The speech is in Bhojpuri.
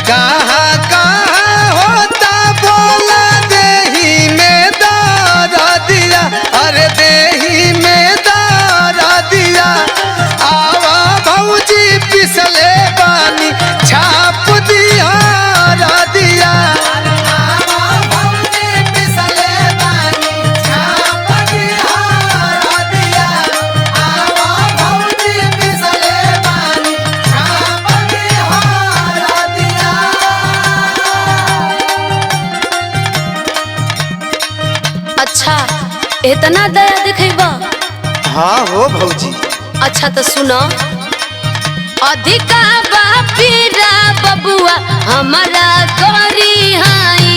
कहाँ कहाँ होता बोला देही में दारा दिया, अरे देही में दारा दिया। आवा भौजी पिसले बानी छाप दिया दिया। आवा भौजी पिसले बानी छाप दिया दिया। आवा भौजी पिसले बानी छाप दिया दिया। अच्छा इतना दया दिखेबा? हाँ हो भौजी। अच्छा तो सुनो, अधिका बापीरा बबुआ हमारा गोरी हाई